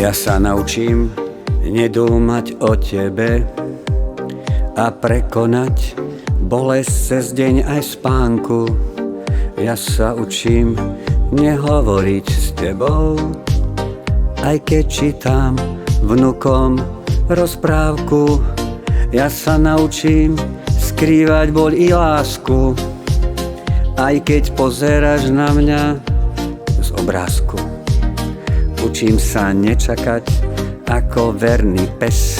Ja sa naučím nedúmať o tebe a prekonať bolesť cez deň aj spánku. Ja sa učím nehovoriť s tebou, aj keď čítam vnukom rozprávku. Ja sa naučím skrývať boľ i lásku, aj keď pozeráš na mňa z obrázku. Učím sa nečakať ako verný pes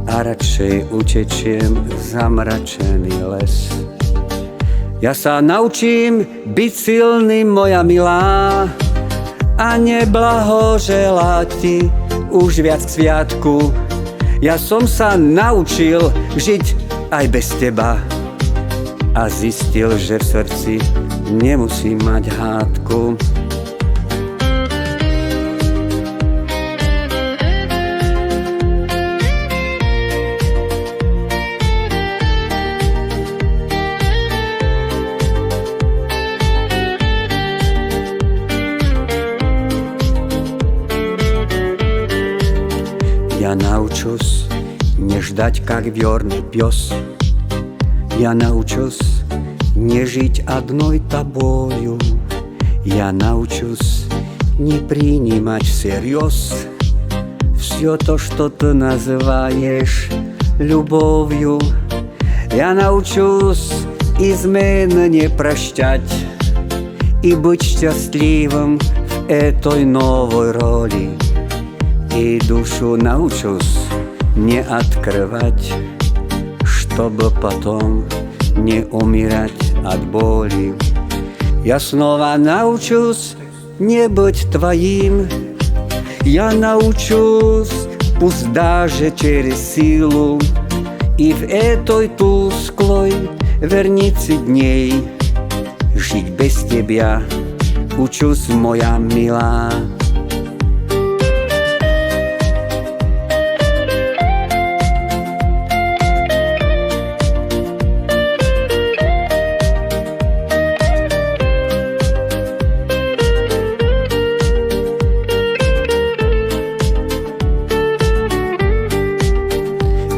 a radšej utečiem zamračený les. Ja sa naučím byť silný, moja milá, a neblahoželať ti už viac k sviatku. Ja som sa naučil žiť aj bez teba a zistil, že v srdci nemusím mať hádku. Я научусь не ждать, как верный пес. Я научусь не жить одной тобою. Я научусь не принимать всерьез все то, что ты называешь любовью. Я научусь измены не прощать и быть счастливым в этой новой роли. И душу научусь не открывать, чтобы потом не умирать от боли. Я снова научусь не быть твоим. Я научусь, пусть даже через силу, и в этой тусклой вернице дней жить без тебя учусь, моя мила.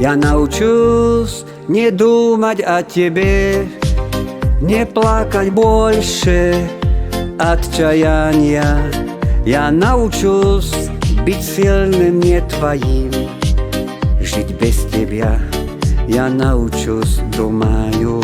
Я научусь не думать о тебе, не плакать больше отчаяния. Я научусь быть сильным, не твоим, жить без тебя. Я научусь, думаю.